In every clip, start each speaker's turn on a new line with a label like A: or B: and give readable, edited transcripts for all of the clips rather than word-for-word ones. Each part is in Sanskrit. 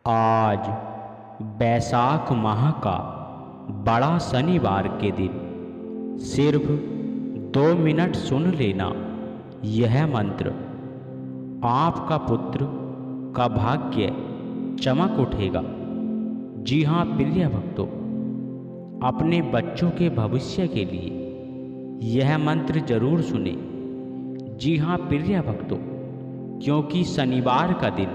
A: आज बैसाख माह का बड़ा शनिवार के दिन सिर्फ 2 मिनट सुन लेना यह मंत्र। आपका पुत्र का भाग्य चमक उठेगा। जी हाँ प्रिय भक्तों, अपने बच्चों के भविष्य के लिए यह मंत्र जरूर सुने। जी हाँ प्रिय भक्तों, क्योंकि शनिवार का दिन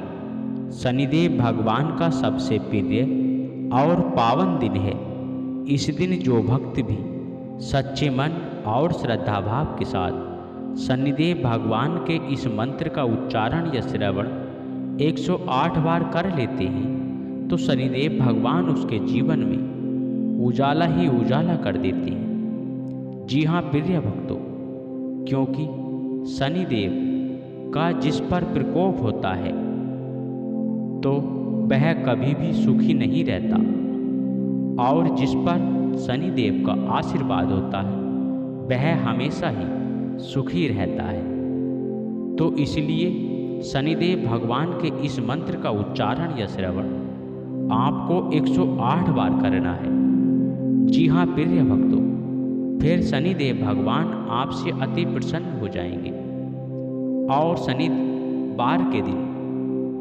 A: शनिदेव भगवान का सबसे प्रिय और पावन दिन है। इस दिन जो भक्त भी सच्चे मन और श्रद्धा भाव के साथ शनिदेव भगवान के इस मंत्र का उच्चारण या श्रवण 108 बार कर लेते हैं तो शनिदेव भगवान उसके जीवन में उजाला ही उजाला कर देते हैं। जी हाँ प्रिय भक्तों, क्योंकि शनिदेव का जिस पर प्रकोप होता है तो वह कभी भी सुखी नहीं रहता, और जिस पर शनिदेव का आशीर्वाद होता है वह हमेशा ही सुखी रहता है। तो इसलिए शनिदेव भगवान के इस मंत्र का उच्चारण या श्रवण आपको 108 बार करना है। जी हाँ प्रिय भक्तों, फिर शनिदेव भगवान आपसे अति प्रसन्न हो जाएंगे। और शनिवार के दिन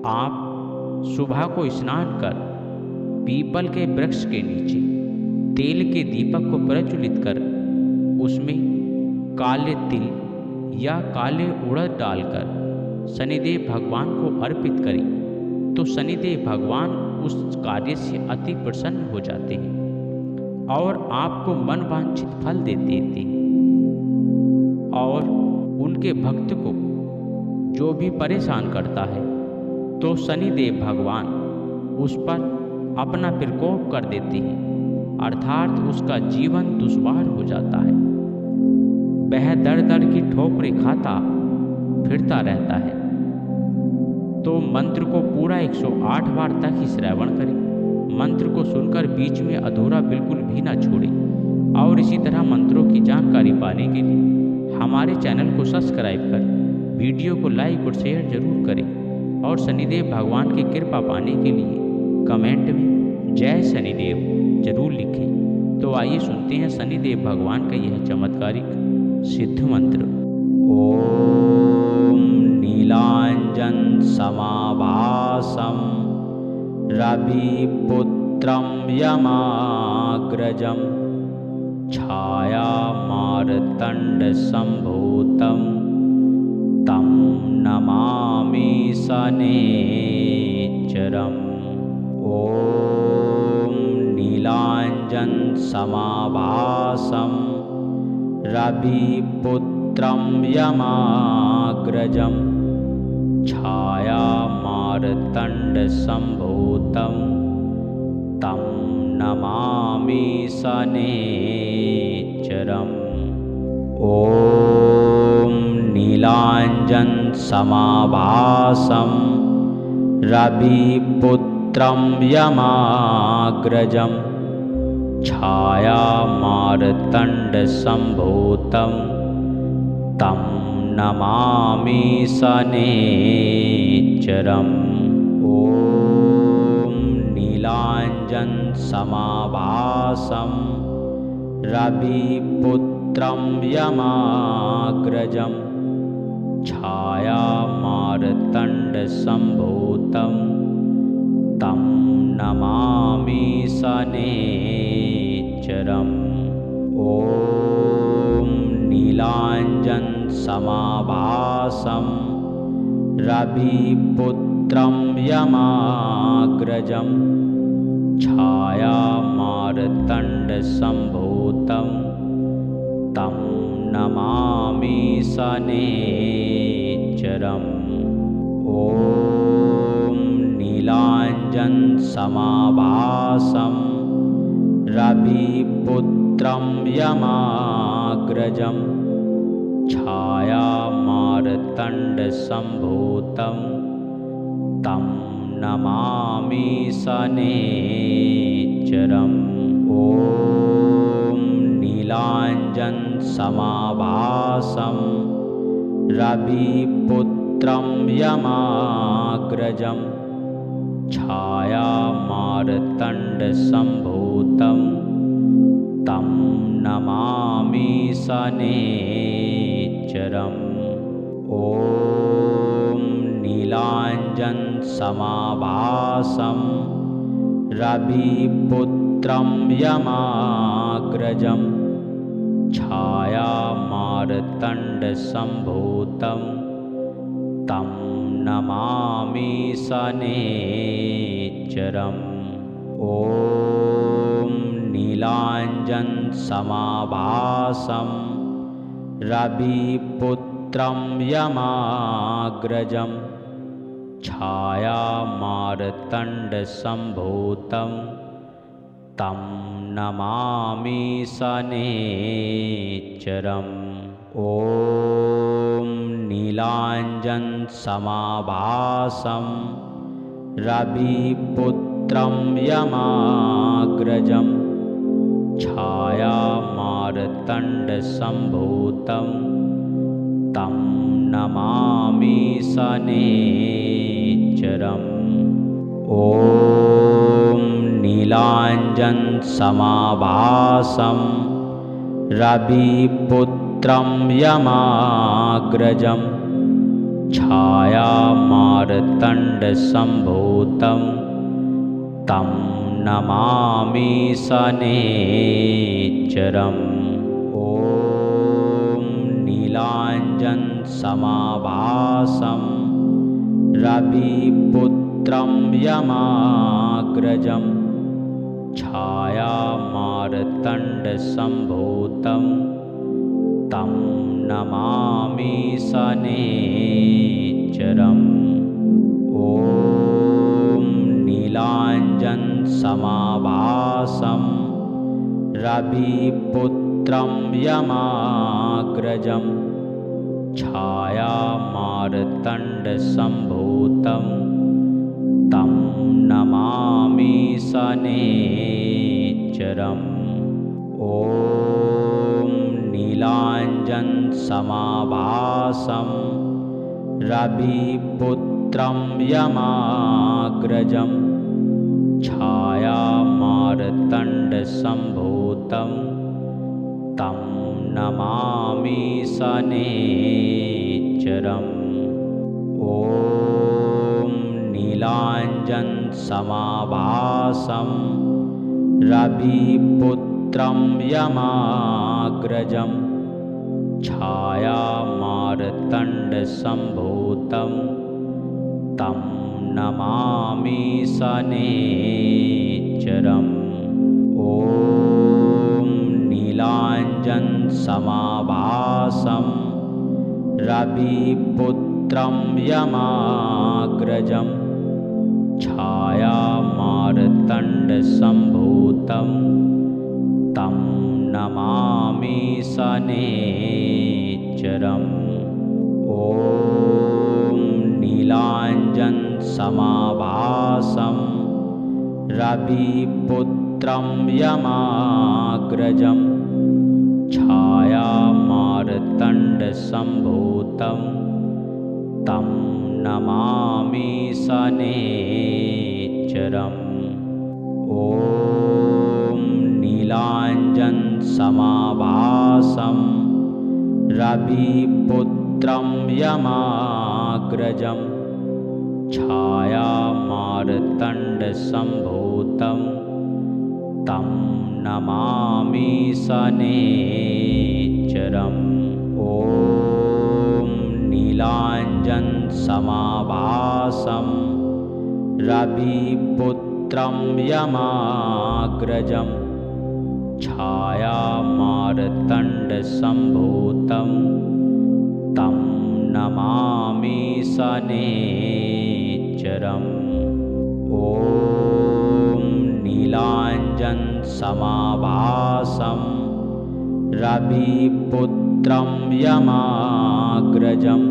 A: आप सुबह को स्नान कर पीपल के वृक्ष के नीचे तेल के दीपक को प्रज्वलित कर उसमें काले तिल या काले उड़द डालकर शनिदेव भगवान को अर्पित करें तो शनिदेव भगवान उस कार्य से अति प्रसन्न हो जाते हैं और आपको मनवांछित फल दे देते हैं। और उनके भक्त को जो भी परेशान करता है तो शनिदेव भगवान उस पर अपना प्रकोप कर देते हैं, अर्थात उसका जीवन दुश्वार हो जाता है। वह दर दर की ठोकरें खाता फिरता रहता है। तो मंत्र को पूरा 108 बार तक ही श्रवण करें। मंत्र को सुनकर बीच में अधूरा बिल्कुल भी ना छोड़ें। और इसी तरह मंत्रों की जानकारी पाने के लिए हमारे चैनल को सब्सक्राइब कर वीडियो को लाइक और शेयर जरूर करें। और शनिदेव भगवान की कृपा पाने के लिए कमेंट में जय शनिदेव जरूर लिखें। तो आइए सुनते हैं शनिदेव भगवान का यह चमत्कारिक सिद्ध मंत्र। ओम नीलांजन समाभासम रविपुत्रम यमाग्रजम छाया मारतंड संभूतम तम नमामि शनेच्चरम्। ओम नीलांजन समाभासम रविपुत्रम यमाग्रजम छाया मारतंड संभूतम तम नमामि शनेच्चरम्। ओम नीलांजन समाभासम रविपुत्रम यमाग्रजम छाया मारतंड संभूतम तम नमामि शनेच्चरम्। ओम नीलांजन समाभासम रविपुत्रम यमाग्रजम छाया मारतंड संभूतम तम नमामि शनेच्चरम्। ओम नीलांजन समाभासम रविपुत्रम यमाग्रजम छाया मारतंड संभूतम तम नमामि शनेच्चरम्। ओम नीलांजन समाभासम रविपुत्रम यमाग्रजम छाया मारतंड संभूतम तम नमामि शनेच्चरम्। ओम नीलांजन समाभासम रविपुत्रं यमाग्रजं छायामार्तण्डसम्भूतं तं नमामि शनैश्चरम्। ॐ नीलाञ्जनसमाभासं रविपुत्रं यमाग्रजं छायामार्तण्डसम्भूतं तं नमामि शनैश्चरम्। ॐ नीलाञ्जनसमाभासं रविपुत्रं यमाग्रजं छायामार्तण्डसम्भूतं तं नमामि शनैश्चरम्। ॐ नीलाञ्जनसमाभासं रविपुत्रं यमाग्रजं छायामार्तण्डसम्भूतं तं नमामि शनैश्चरम्। ॐ नीलाञ्जनसमाभासं रविपुत्रं यमाग्रजं छायामार्तण्डसम्भूतं तं नमामि शनैश्चरम्। ॐ नीलाञ्जनसमाभासं रविपुत्रं यमाग्रजं छायामार्तण्डसम्भूतं तं नमामि शनैश्चरम्। ॐ नीलाञ्जनसमाभासं रविपुत्रं यमाग्रजं छायामार्तण्डसम्भूतं तं नमामि शनैश्चरम्। ॐ नीलाञ्जनसमाभासं रविपुत्रं यमाग्रजं छायामार्तण्डसम्भूतं तं नमामि शनैश्चरम्। ॐ नीलाञ्जनसमाभासं रविपुत्रं यमाग्रजं छायामार्तण्डसम्भूतं तं नमामि शनैश्चरम्। ॐ नीलाञ्जनसमाभासं रविपुत्रं यमाग्रजं छायामार्तण्डसम्भूतं तं नमामि शनैश्चरम्। ॐ नीलाञ्जनसमाभासं रविपुत्रं यमाग्रजं छायामार्तण्डसम्भूतं तं नमामि शनैश्चरम्। ॐ नीलाञ्जनसमाभासं रविपुत्रं यमाग्रजं छायामार्तण्डसम्भूतं तं नमामि शनैश्चरम्। ॐ नीलाञ्जनसमाभासं रविपुत्रं यमाग्रजं छायामार्तण्डसम्भूतं तं नमामि शनैश्चरम्। ॐ नीलाञ्जनसमाभासं रविपुत्रं यमाग्रजं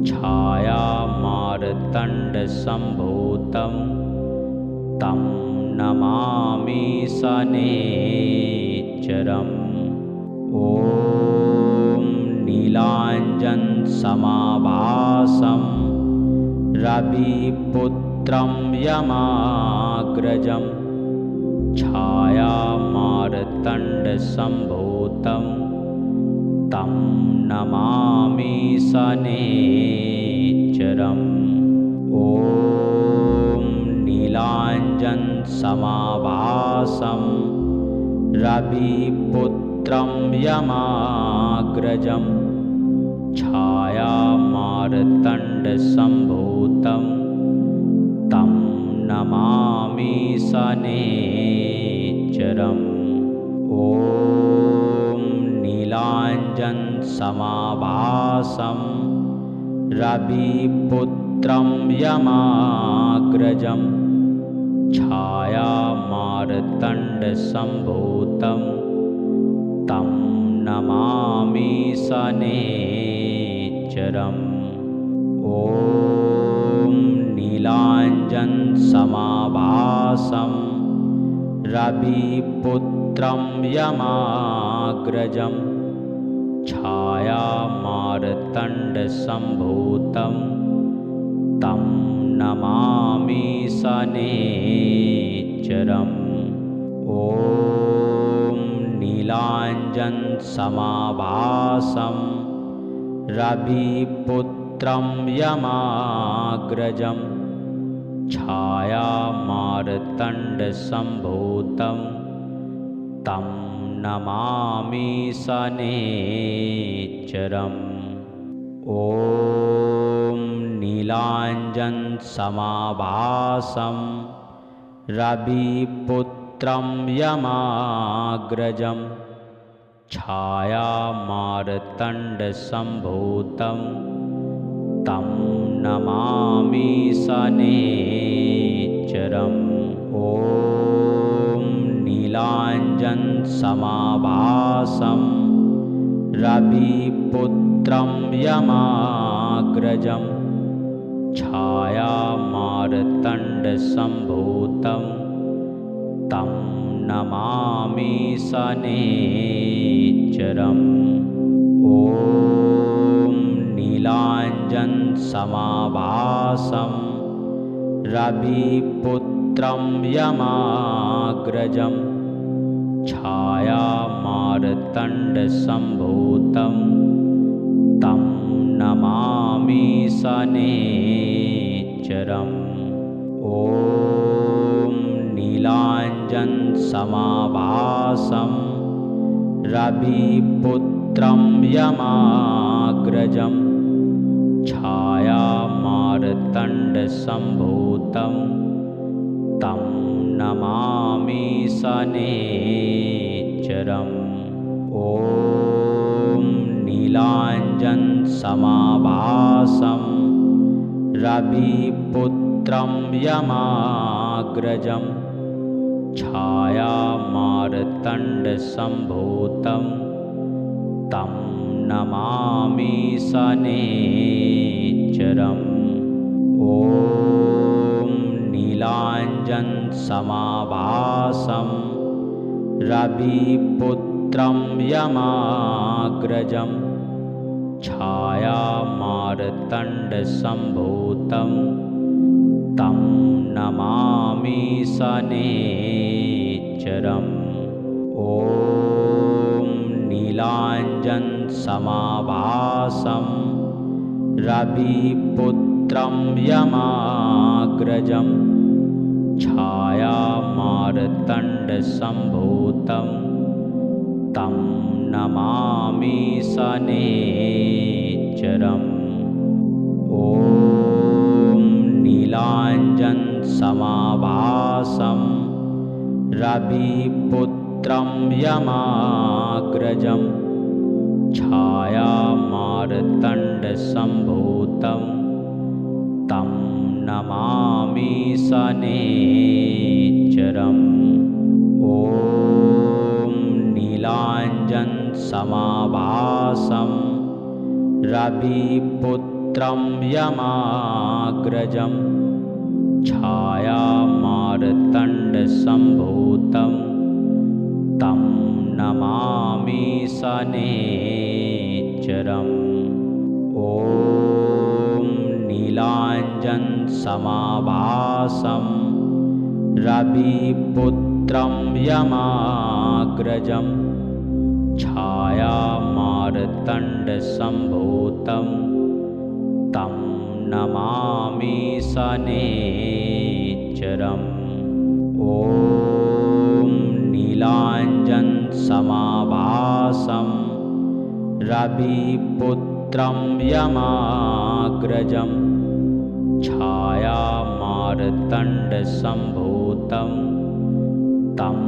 A: छायामार्तण्डसम्भूतं तं नमामि शनैश्चरम्। ॐ नीलाञ्जनसमाभासं रविपुत्रं रविपुत्रं यमाग्रजं छायामार्तण्डसम्भूतं तं नमामि शनैश्चरम्। ॐ नीलाञ्जनसमाभासं रविपुत्रं यमाग्रजं छायामार्तण्डसम्भूतं तं नमामि शनैश्चरम्। ॐ नीलाञ्जनसमाभासं रविपुत्रं यमाग्रजं छायामार्तण्डसम्भूतं तं नमामि शनैश्चरम्। ॐ नीलाञ्जनसमाभासं रविपुत्रं यमाग्रजं छायामार्तण्डसम्भूतं तं नमामि शनैश्चरम्। ॐ नीलाञ्जनसमाभासं रविपुत्रं यमाग्रजं छायामार्तण्डसम्भूतं तं नमामि शनैश्चरम्। ॐ नीलाञ्जनसमाभासं रविपुत्रं यमाग्रजं छायामार्तण्डसम्भूतं तं नमामि शनैश्चरम्। ॐ नीलाञ्जनसमाभासं रविपुत्रं यमाग्रजं छायामार्तण्डसम्भूतं तं नमामि शनैश्चरम्। ॐ नीलाञ्जनसमाभासं रविपुत्रं यमाग्रजं छायामार्तण्डसम्भूतं तं नमामि शनैश्चरम्। ॐ नीलाञ्जनसमाभासं रविपुत्रं यमाग्रजं छायामार्तण्डसम्भूतं तं नमामि शनैश्चरम्। ॐ नीलाञ्जनसमाभासं रविपुत्रं यमाग्रजं छायामार्तण्डसम्भूतं तं नमामि शनैश्चरम्। ॐ नीलाञ्जनसमाभासं रविपुत्रं यमाग्रजं छायामार्तण्डसम्भूतं तं नमामि शनैश्चरम्। ॐ नीलाञ्जनसमाभासं रविपुत्रं यमाग्रजं छायामार्तण्डसम्भूतं तं नमामि शनैश्चरम्। ॐ नीलाञ्जनसमाभासं रविपुत्रं यमाग्रजं छायामार्तण्डसम्भूतं तं नमामि शनैश्चरम्। ॐ नीलाञ्जनसमाभासं रविपुत्रं यमाग्रजं छायामार्तण्डसम्भूतं तं नमामि शनैश्चरम्। ॐ नीलाञ्जन समाभासं रविपुत्रं यमाग्रजं छायामार्तण्डसम्भूतं तं नमामि शनैश्चरम्। ॐ नीलाञ्जनसमाभासं रविपुत्रं यमाग्रजं छायामार्तण्डसम्भूतं तं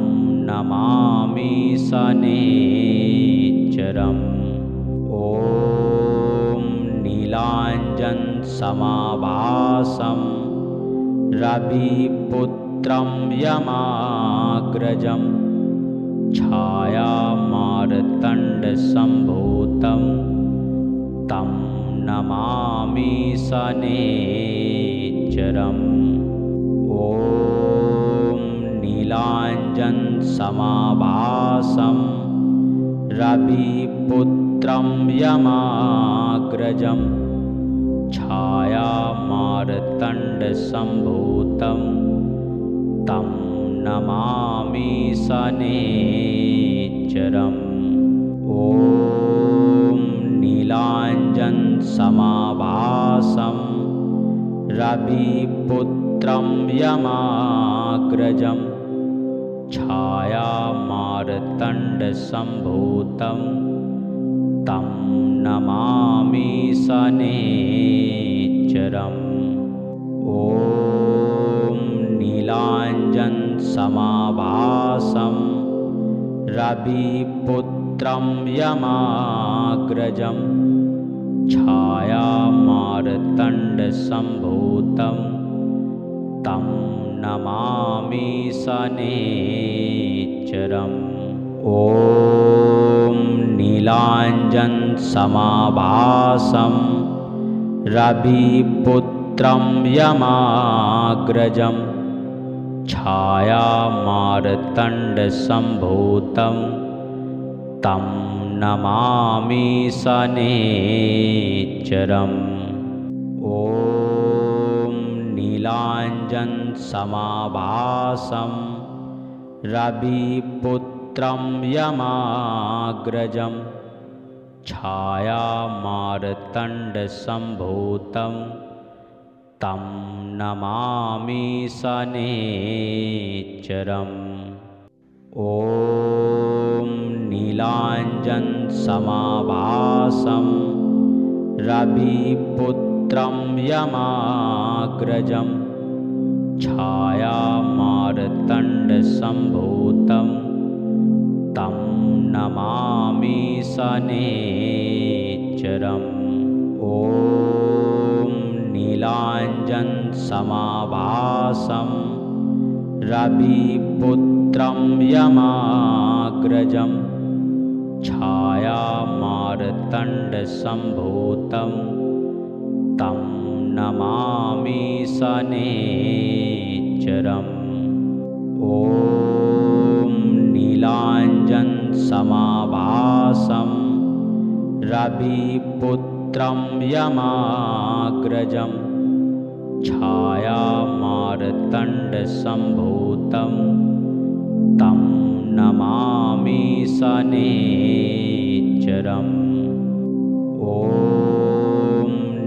A: नमामि शनैश्चरम्। ॐ नीलाञ्जनसमाभासं रविपुत्रं यमाग्रजं छायामार्तण्डसम्भूतं तं नमामि शनैश्चरम्। ॐ नीलाञ्जनसमाभासं रविपुत्रं यमाग्रजं छायामार्तण्डसम्भूतं तं नमामि शनैश्चरम्। ॐ नीलाञ्जनसमाभासं रविपुत्रं यमाग्रजं छायामार्तण्डसम्भूतं तं नमामि शनैश्चरम्। ॐ नीलाञ्जनसमाभासं रविपुत्रं यमाग्रजं छायामार्तण्डसम्भूतं तं नमामि शनैश्चरम्। ॐ नीलाञ्जनसमाभासं रविपुत्रं यमाग्रजं छायामार्तण्डसम्भूतं तं नमामि शनैश्चरम्। ॐ नीलाञ्जनसमाभासं रविपुत्रं यमाग्रजं छायामार्तण्डसम्भूतं तं नमामि शनैश्चरम्। ॐ नीलाञ्जनसमाभासं रविपुत्रं यमाग्रजं छायामार्तण्डसम्भूतं तं नमामि शनैश्चरम्। ॐ नीलाञ्जनसमाभासं रविपुत्रं यमाग्रजं छायामार्तण्डसम्भूतं तं नमामि शनैश्चरम्। ॐ नीलाञ्जनसमाभासं रविपुत्रं यमाग्रजं छायामार्तण्डसम्भूतं तं नमामि शनैश्चरम्। ॐ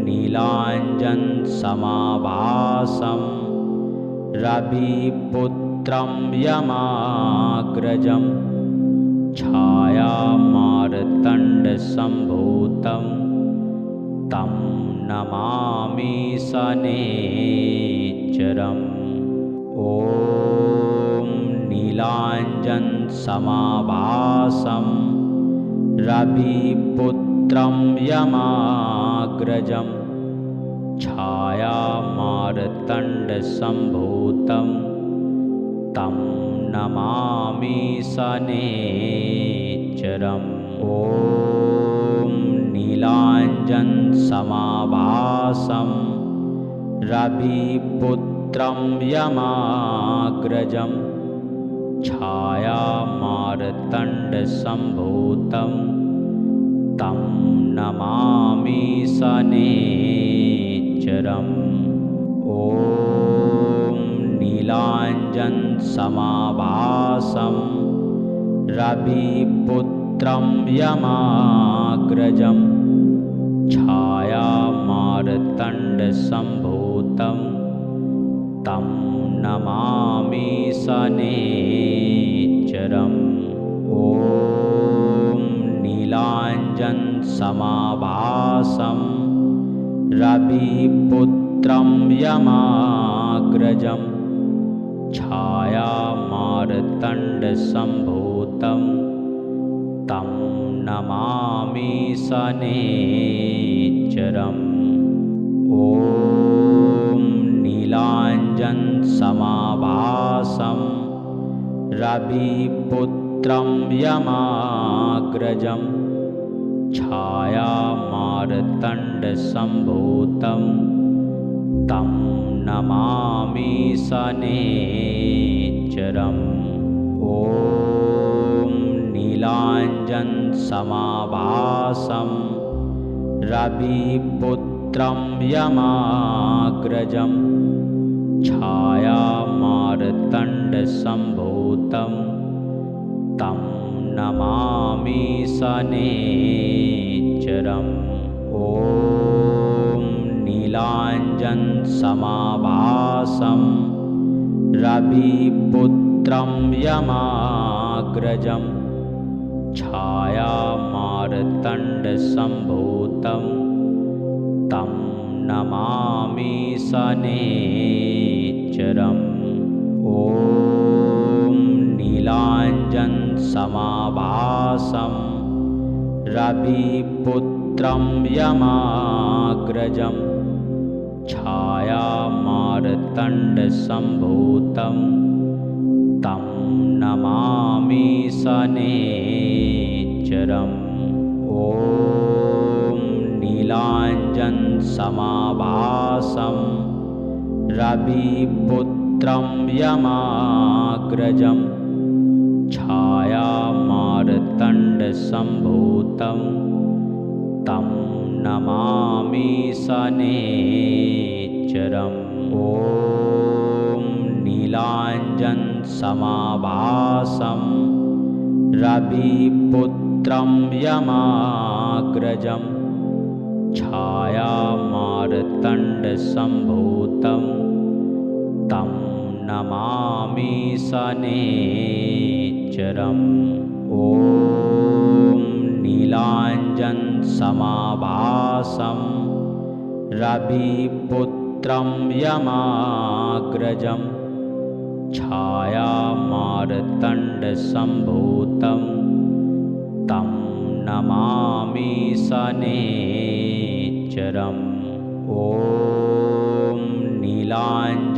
A: नीलाञ्जनसमाभासं रविपुत्रं यमाग्रजं छायामार्तण्डसम्भूतं तं नमामि शनैश्चरम्। ॐ नीलाञ्जनसमाभासं रविपुत्रं यमाग्रजं छायामार्तण्डसम्भूतं तं नमामि शनैश्चरम्। ॐ नीलाञ्जनसमाभासं रविपुत्रं यमाग्रजं छायामार्तण्डसम्भूतं तं नमामि शनैश्चरम्। ॐ ॐ नीलाञ्जनसमाभासं रविपुत्रं यमाग्रजं छायामार्तण्डसम्भूतं तं नमामि शनैश्चरम्। ॐ नीलाञ्जनसमाभासं रविपुत्रं यमाग्रजं छायामार्तण्डसम्भूतं तं नमामि शनैश्चरम्। ॐ नीलाञ्जनसमाभासं रविपुत्रं यमाग्रजं छायामार्तण्डसम्भूतं तं नमामि शनैश्चरम्। ॐ नीलाञ्जनसमाभासं रविपुत्रं यमाग्रजं छायामार्तण्डसम्भूतं तं नमामि शनैश्चरम्। ॐ नीलाञ्जनसमाभासं रविपुत्रं यमाग्रजं छायामार्तण्डसम्भूतं तं नमामि शनैश्चरम्। ॐ नीलाञ्जनसमाभासं रविपुत्रं यमाग्रजं छायामार्तण्डसम्भूतं तं नमामि शनैश्चरम्। ॐ नीलाञ्जनसमाभासं रविपुत्रं यमाग्रजं छायामार्तण्डसम्भूतं तं नमामि शनैश्चरम्। ॐ नीलाञ्जनसमाभासं रविपुत्रं यमाग्रजं छायामार्तण्डसम्भूतं तं नमामि शनैश्चरम्। ॐ नीलाञ्जनसमाभासं रविपुत्रं यमाग्रजं छायामार्तण्डसम्भूतं तं नमामि शनैश्चरम्। ॐ नीलाञ्जनसमाभासं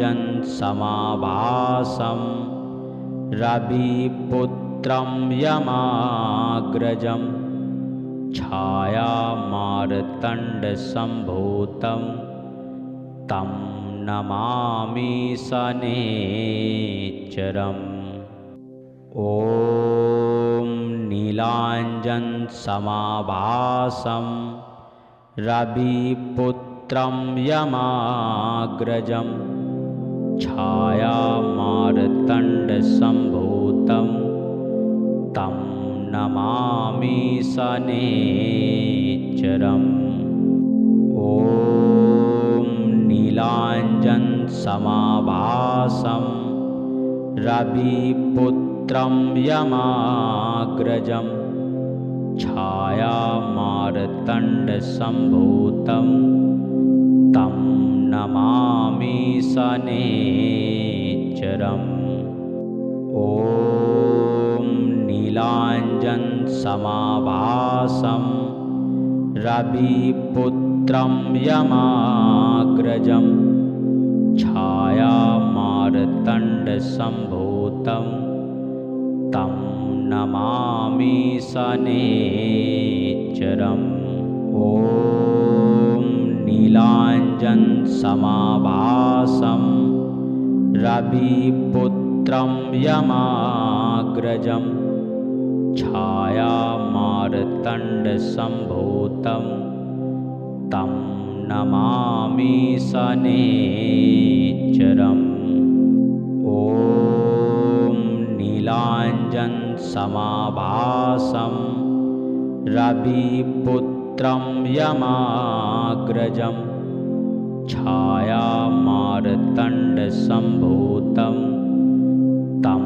A: रविपुत्रं यमाग्रजं छायामार्तण्डसम्भूतं तं नमामि शनैश्चरम्। ॐ नीलाञ्जनसमाभासं रविपुत्रं यमाग्रजं छायामार्तण्डसम्भूतं तं नमामि शनैश्चरम्। ॐ नीलाञ्जनसमाभासं रविपुत्रं यमाग्रजं छायामार्तण्डसम्भूतं तं नमामि शनैश्चरम्। ॐ नीलाञ्जनसमाभासं रविपुत्रं यमाग्रजं छायामार्तण्डसम्भूतं तं नमामि शनैश्चरम्। ॐ नीलाञ्जनसमाभासं रविपुत्रं यमाग्रजं छायामार्तण्डसम्भूतं तं नमामि शनैश्चरम्। ॐ नीलाञ्जनसमाभासं रविपुत्रं यमाग्रजं छायामार्तण्डसम्भूतं तं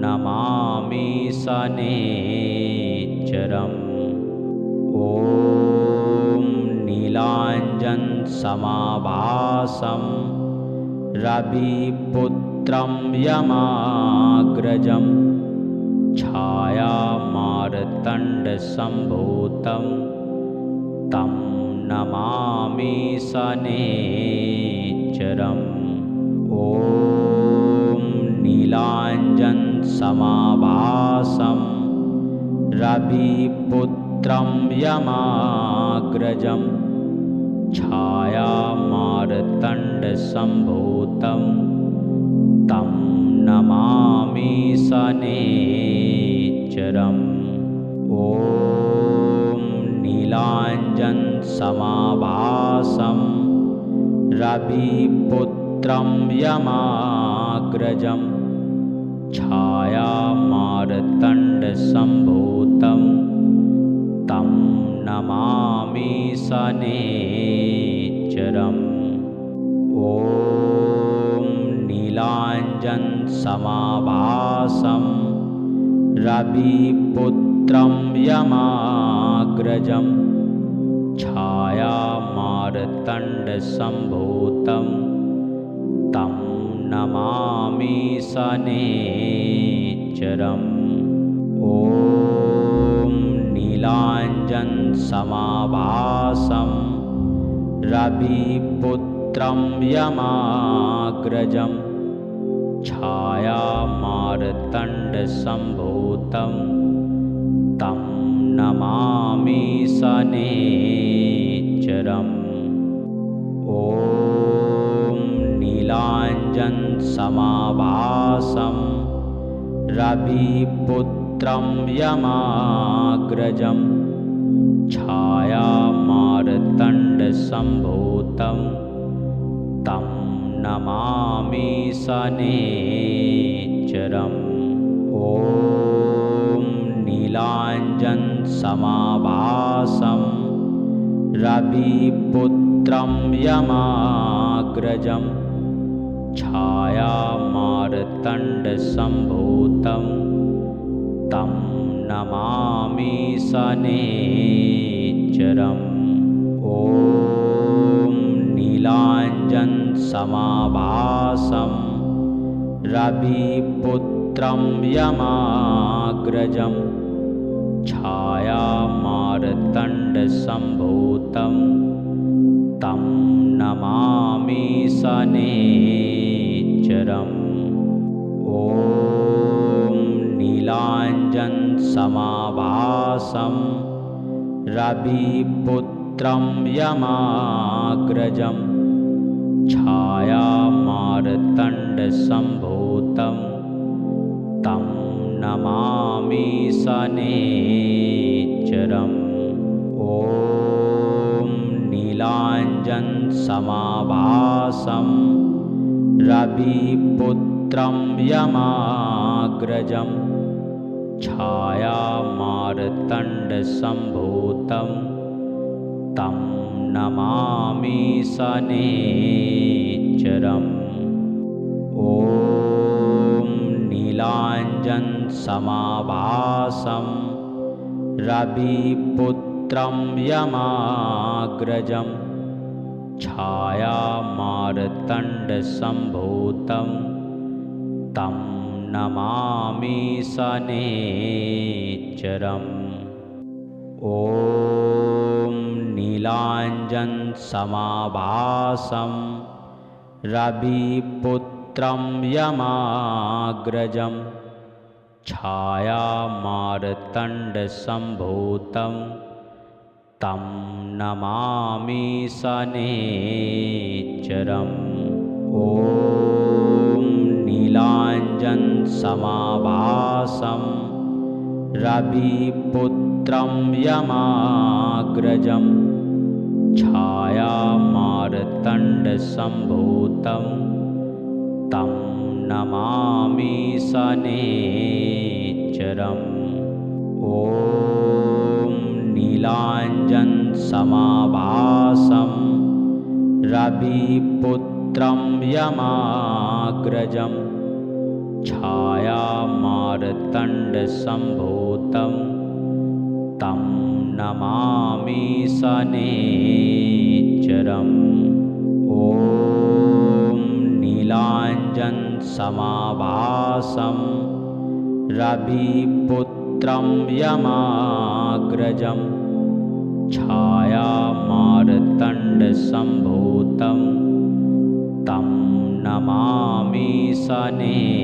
A: नमामि शनैश्चरम्। ॐ नीलाञ्जनसमाभासं रविपुत्रं यमाग्रजं छायामार्तण्डसम्भूतं तं नमामि शनैश्चरम्। ॐ नीलाञ्जनसमाभासं रविपुत्रं यमाग्रजं छायामार्तण्डसम्भूतं तं नमामि शनैश्चरम्। ॐ नीलाञ्जनसमाभासं रविपुत्रं यमाग्रजं छायामार्तण्डसम्भूतं तं नमामि शनैश्चरम्। ॐ नीलाञ्जनसमाभासं रविपुत्रं यमाग्रजं छायामार्तण्डसम्भूतं तं नमामि शनैश्चरम्। ॐ नीलाञ्जनसमाभासं रविपुत्रं यमाग्रजं छायामार्तण्डसम्भूतं तं नमामि शनैश्चरम्। ॐ नीलाञ्जनसमाभासं रविपुत्रं यमाग्रजं छायामार्तण्डसम्भूतं तं नमामि शनैश्चरम्। ॐ नीलाञ्जनसमाभासं रविपुत्रं यमाग्रजं छायामार्तण्डसम्भूतं तं नमामि शनैश्चरम्। ॐ नीलाञ्जनसमाभासं रविपुत्रं यमाग्रजं छायामार्तण्डसम्भूतं तं नमामि शनैश्चरम्। ॐ नीलाञ्जनसमाभासं रविपुत्रं यमाग्रजं छायामार्तण्डसम्भूतं तं नमामि शनैश्चरम्। ॐ नीलाञ्जनसमाभासं रविपुत्रं यमाग्रजं छायामार्तण्डसम्भूतं तं नमामि शनैश्चरम्। ॐ नीलाञ्जनसमाभासं रविपुत्रं यमाग्रजं छायामार्तण्डसम्भूतं तं नमामि शनैश्चरम्। ॐ नीलाञ्जनसमाभासं रविपुत्रं यमाग्रजं छायामार्तण्डसम्भूतं तं नमामि शनैश्चरम्। ॐ नीलाञ्जनसमाभासं रविपुत्रं यमाग्रजं छायामार्तण्डसम्भूतं तं नमामि शनैश्चरम्। ॐ नीलाञ्जनसमाभासं रविपुत्रं यमाग्रजं छायामार्तण्डसम्भूतं तं नमामि शनैश्चरम्। ॐ नीलाञ्जनसमाभासं रविपुत्रं यमाग्रजं छायामार्तण्डसम्भूतं तं नमामि शनैश्चरम्।